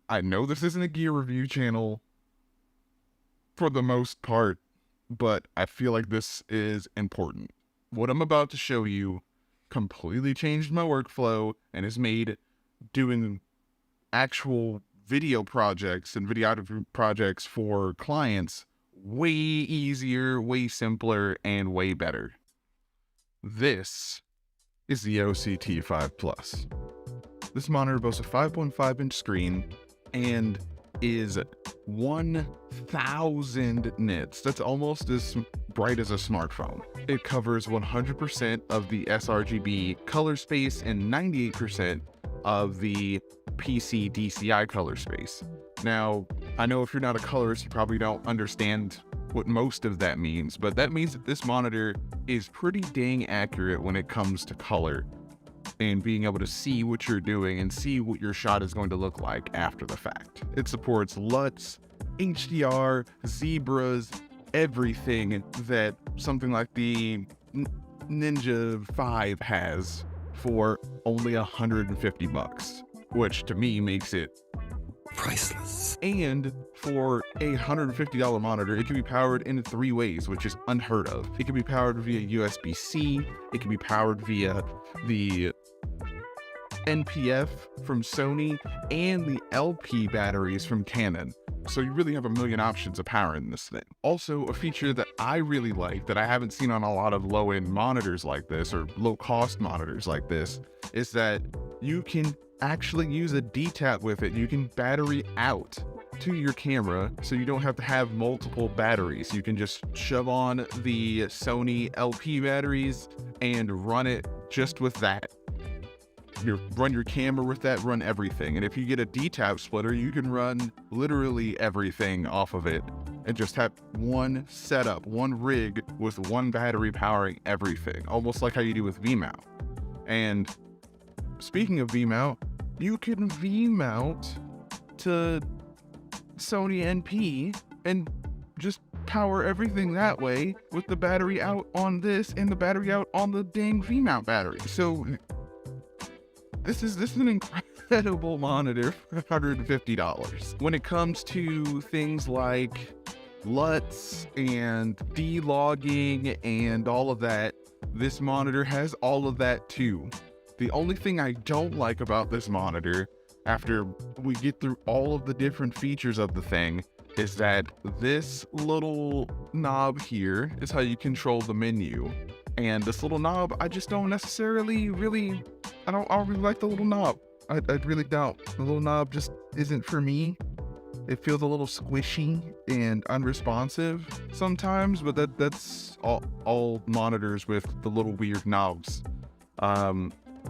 I know this isn't a gear review channel for the most part, but I feel like this is important. What I'm about to show you completely changed my workflow and has made doing actual video projects and videography projects for clients way easier, way simpler, and way better. This is the OSee T5 Plus. This monitor boasts a 5.5-inch screen and is 1,000 nits. That's almost as bright as a smartphone. It covers 100% of the sRGB color space and 98% of the PC DCI color space. Now, I know if you're not a colorist, you probably don't understand what most of that means, but that means that this monitor is pretty dang accurate when it comes to color and being able to see what you're doing and see what your shot is going to look like after the fact. It supports LUTs, HDR, zebras, everything that something like the Ninja 5 has for only $150, which to me makes it priceless. And for a $150 monitor, it can be powered in 3 ways, which is unheard of. It can be powered via USB-C, it can be powered via the NPF from Sony, and the LP batteries from Canon. So you really have a million options of powering this thing. Also, a feature that I really like that I haven't seen on a lot of low-end monitors like this, or low-cost monitors like this, is that you can actually use a DTAP with it. You can battery out to your camera, so you don't have to have multiple batteries. You can just shove on the Sony LP batteries and run it just with that. Run your camera with that, run everything. And if you get a DTAP splitter, you can run literally everything off of it and just have one setup, one rig with one battery powering everything, almost like how you do with V-mount. And speaking of V-mount, you can V-mount to Sony NP and just power everything that way with the battery out on this and the battery out on the dang V-mount battery. So this is an incredible monitor for $150. When it comes to things like LUTs and D-logging and all of that, this monitor has all of that too. The only thing I don't like about this monitor, after we get through all of the different features of the thing, is that this little knob here is how you control the menu. And this little knob, I just don't necessarily I don't really like the little knob. I really don't. The little knob just isn't for me. It feels a little squishy and unresponsive sometimes, but that's all monitors with the little weird knobs.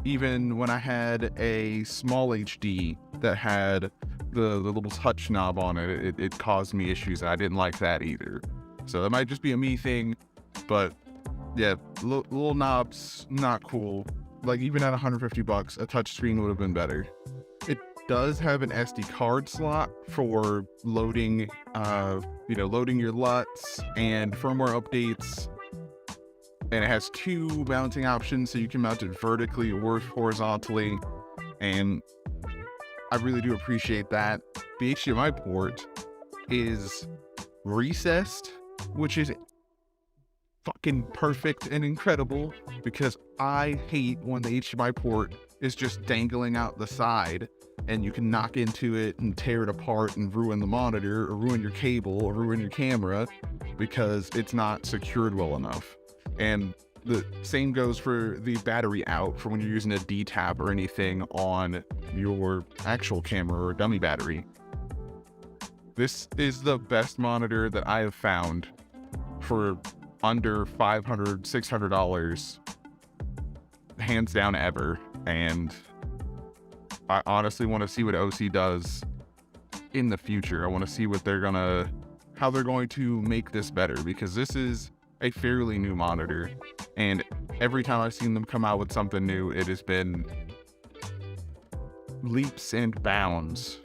Even when I had a small HD that had the little touch knob on it, it caused me issues, and I didn't like that either. So that might just be a me thing, but yeah, little knobs, not cool. Like, even at $150, a touchscreen would have been better. It does have an SD card slot for loading, loading your LUTs and firmware updates. And it has 2 mounting options, so you can mount it vertically or horizontally. And I really do appreciate that. The HDMI port is recessed, which is fucking perfect and incredible, because I hate when the HDMI port is just dangling out the side and you can knock into it and tear it apart and ruin the monitor or ruin your cable or ruin your camera because it's not secured well enough. And the same goes for the battery out for when you're using a DTAP or anything on your actual camera or dummy battery. This is the best monitor that I have found for under $500, $600, hands down ever. And I honestly want to see what OSee does in the future. I want to see what how they're going to make this better, because this is a fairly new monitor, and every time I've seen them come out with something new, it has been leaps and bounds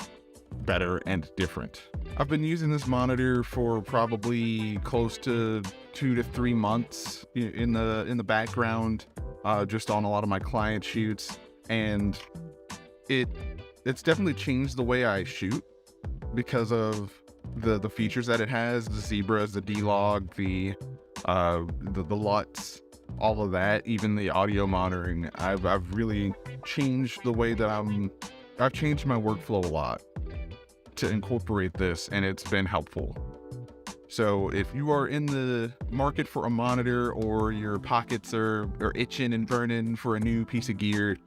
better and different. I've been using this monitor for probably close to 2 to 3 months in the background, just on a lot of my client shoots, and it it's definitely changed the way I shoot because of the features that it has, the zebras, the D-Log, the LUTs, all of that, even the audio monitoring. I've really changed the way that I've changed my workflow a lot to incorporate this, and it's been helpful. So if you are in the market for a monitor, or your pockets are itching and burning for a new piece of gear,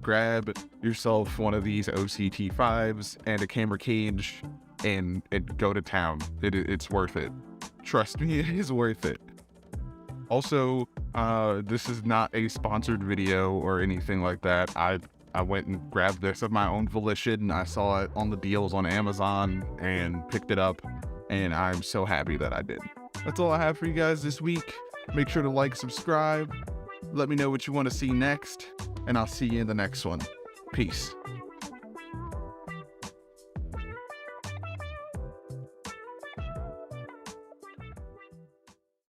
grab yourself one of these OSee T5s and a camera cage and go to town. It's worth it. Trust me, it is worth it. Also, this is not a sponsored video or anything like that. I went and grabbed this of my own volition. I saw it on the deals on Amazon and picked it up, and I'm so happy that I did. That's all I have for you guys this week. Make sure to like, subscribe. Let me know what you want to see next, and I'll see you in the next one. Peace.